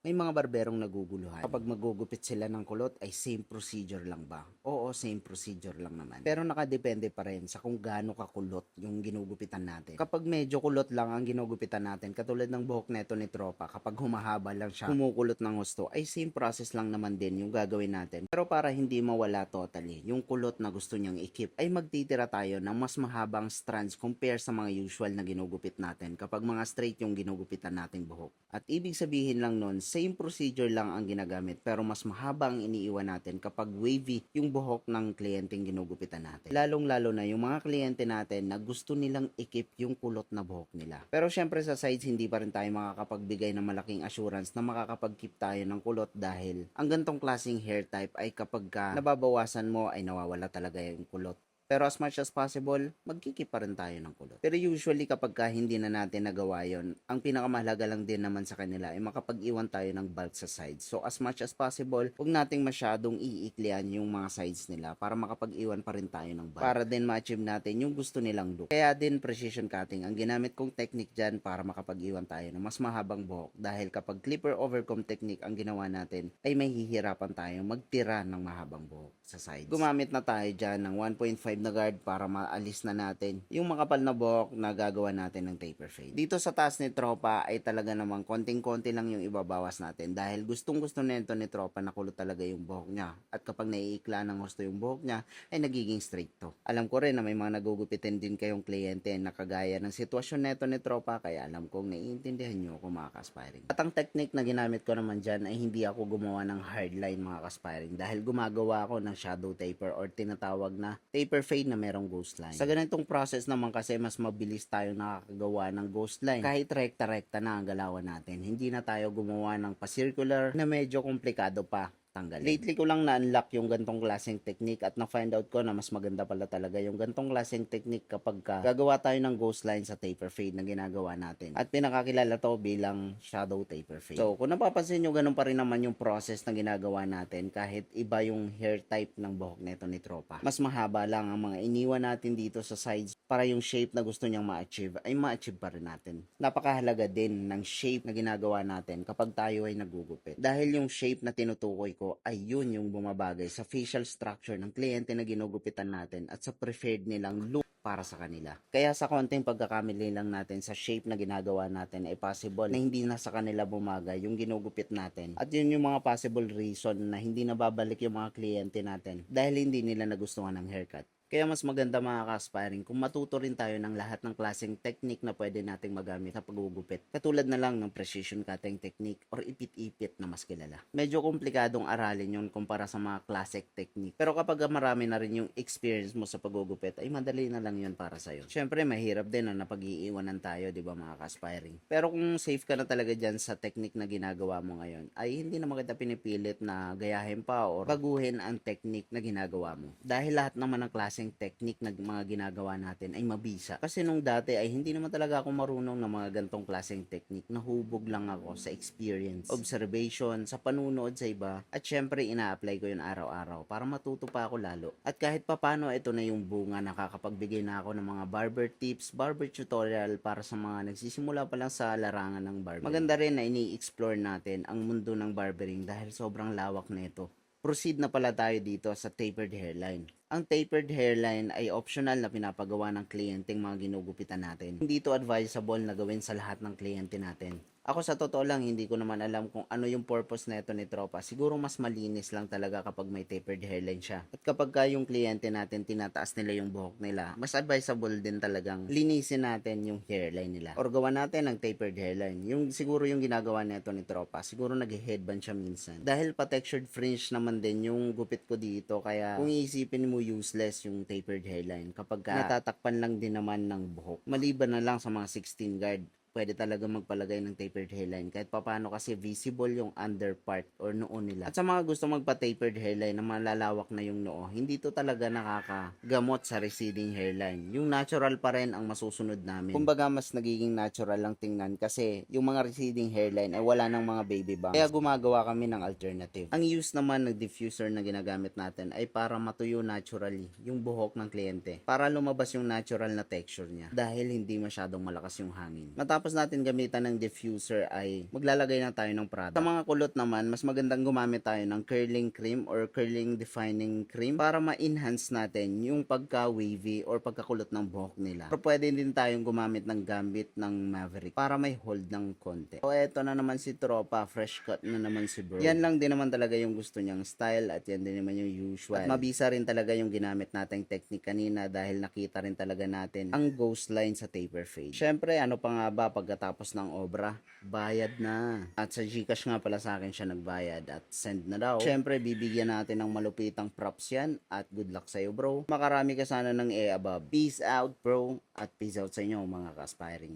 May mga barberong naguguluhan. Kapag magugupit sila ng kulot ay same procedure lang ba? Oo, same procedure lang naman. Pero nakadepende pa rin sa kung gaano kakulot yung ginugupitan natin. Kapag medyo kulot lang ang ginugupitan natin, katulad ng buhok neto ni Tropa, kapag humahaba lang siya, kumukulot ng gusto, ay same process lang naman din yung gagawin natin. Pero para hindi mawala totally, yung kulot na gusto niyang i-keep, ay magtitira tayo ng mas mahabang strands compare sa mga usual na ginugupit natin kapag mga straight yung ginugupitan nating buhok. At ibig sabihin lang nun, same procedure lang ang ginagamit pero mas mahaba ang iniiwan natin kapag wavy yung buhok ng kliyenteng ginugupitan natin. Lalong-lalo na yung mga kliyente natin na gusto nilang i-keep yung kulot na buhok nila. Pero syempre sa sides hindi pa rin tayo makakapagbigay ng malaking assurance na makakapag-keep tayo ng kulot dahil ang gantong klaseng hair type ay kapag nababawasan mo ay nawawala talaga yung kulot. Pero as much as possible, magkikip pa rin tayo ng kulot. Pero usually kapag hindi na natin nagawa yon, ang pinakamahalaga lang din naman sa kanila ay makapag-iwan tayo ng bulk sa sides. So as much as possible, huwag nating masyadong iiklian yung mga sides nila para makapag-iwan pa rin tayo ng bulk. Para din ma-achieve natin yung gusto nilang look. Kaya din precision cutting ang ginamit kong technique dyan para makapag-iwan tayo ng mas mahabang buhok. Dahil kapag clipper overcomb technique ang ginawa natin, ay may hihirapan tayo magtira ng mahabang buhok sa sides. Gumamit na tayo dyan ng 1.5 na guard para maalis na natin yung makapal na buhok na gagawa natin ng taper fade. Dito sa taas ni Tropa ay talaga namang konting-konti lang yung ibabawas natin dahil gustong-gusto nito ni Tropa na kulot talaga yung buhok niya. At kapag naiikla ng gusto yung buhok niya ay nagiging straight to. Alam ko rin na may mga nagugupitin din kayong kliyente na kagaya ng sitwasyon neto ni Tropa kaya alam kong naiintindihan nyo kung mga ka-aspiring. At ang technique na ginamit ko naman dyan ay hindi ako gumawa ng hardline mga ka-aspiring dahil gumagawa ako ng shadow taper or tinatawag na taper fade na merong ghost line. Sa ganitong process naman kasi mas mabilis tayo nakakagawa ng ghost line kahit rekta-rekta na ang galawan natin. Hindi na tayo gumawa ng pa-circular na medyo komplikado pa tanggalin. Lately ko lang na-unlock yung gantong klaseng technique at na-find out ko na mas maganda pala talaga yung gantong klaseng technique kapag gagawa tayo ng ghost line sa taper fade na ginagawa natin. At pinakakilala to bilang shadow taper fade. So, kung napapansin nyo, ganun pa rin naman yung process na ginagawa natin kahit iba yung hair type ng buhok neto ni Tropa. Mas mahaba lang ang mga iniwan natin dito sa sides para yung shape na gusto niyang ma-achieve ay ma-achieve pa rin natin. Napakahalaga din ng shape na ginagawa natin kapag tayo ay nagugupit. Dahil yung shape na tinutukoy ko ay yun yung bumabagay sa facial structure ng kliyente na ginugupitan natin at sa preferred nilang look para sa kanila. Kaya sa konting pagkakamali lang natin sa shape na ginagawa natin ay possible na hindi na sa kanila bumagay yung ginugupit natin. At yun yung mga possible reason na hindi na babalik yung mga kliyente natin dahil hindi nila nagustuhan ng haircut. Kaya mas maganda mga ka-aspiring kung matuto rin tayo ng lahat ng klaseng technique na pwede nating magamit sa pagugupit. Katulad na lang ng precision cutting technique or ipit-ipit na mas kilala. Medyo komplikadong aralin yun kumpara sa mga classic technique. Pero kapag marami na rin yung experience mo sa pagugupit ay madali na lang yun para sa'yo. Syempre mahirap din na napag-iiwanan tayo, di ba mga ka-aspiring. Pero kung safe ka na talaga dyan sa technique na ginagawa mo ngayon, ay hindi naman kita pinipilit na gayahin pa o baguhin ang technique na ginagawa mo. Dahil lahat naman ng klaseng technique na mga ginagawa natin ay mabisa. Kasi nung dati ay hindi naman talaga ako marunong ng mga gantong klaseng technique. Nahubog lang ako sa experience, observation, sa panunood sa iba, at syempre ina-apply ko yun araw-araw para matuto pa ako lalo. At kahit papano ito na yung bunga, nakakapagbigay na ako ng mga barber tips, barber tutorial para sa mga nagsisimula pa lang sa larangan ng barber. Maganda rin na ini-explore natin ang mundo ng barbering dahil sobrang lawak na ito. Proceed na pala tayo dito sa tapered hairline. Ang tapered hairline ay optional na pinapagawa ng kliyenteng mga ginugupitan natin. Hindi ito advisable na gawin sa lahat ng kliyente natin. Ako sa totoo lang, hindi ko naman alam kung ano yung purpose na ito ni Tropa. Siguro mas malinis lang talaga kapag may tapered hairline siya. At kapag yung kliyente natin tinataas nila yung buhok nila, mas advisable din talagang linisin natin yung hairline nila. Or gawa natin ng tapered hairline. Siguro yung ginagawa nito ni Tropa, siguro nag-headband siya minsan. Dahil pa-textured fringe naman din yung gupit ko dito, kaya kung iisipin mo useless yung tapered hairline kapag natatakpan lang din naman ng buhok. Maliban na lang sa mga 16 guard, pwede talaga magpalagay ng tapered hairline kahit papano kasi visible yung under part or noo nila. At sa mga gusto magpa-tapered hairline na malalawak na yung noo, hindi to talaga nakakagamot sa receding hairline. Yung natural pa rin ang masusunod namin. Kumbaga mas nagiging natural lang tingnan kasi yung mga receding hairline ay wala ng mga baby bangs. Kaya gumagawa kami ng alternative. Ang use naman ng diffuser na ginagamit natin ay para matuyo naturally yung buhok ng kliyente. Para lumabas yung natural na texture niya dahil hindi masyadong malakas yung hangin. Matapos Pagkatapos natin gamitan ng diffuser ay maglalagay na tayo ng product. Sa mga kulot naman, mas magandang gumamit tayo ng curling cream or curling defining cream para ma-enhance natin yung pagka-wavy or pagkakulot ng buhok nila. Pero pwede din tayong gumamit ng gambit ng Maverick para may hold ng konti. So eto na naman si tropa, fresh cut na naman si bro. Yan lang din naman talaga yung gusto niyang style at yan din naman yung usual. At mabisa rin talaga yung ginamit nating technique kanina dahil nakita rin talaga natin ang ghost line sa taper fade. Syempre, ano pa nga ba pagkatapos ng obra? Bayad na. At sa Gcash nga pala sa akin siya nagbayad at send na daw. Syempre, bibigyan natin ng malupitang props yan at good luck sa'yo bro. Makarami ka sana ng above. Peace out bro at peace out sa inyo mga ka-aspiring.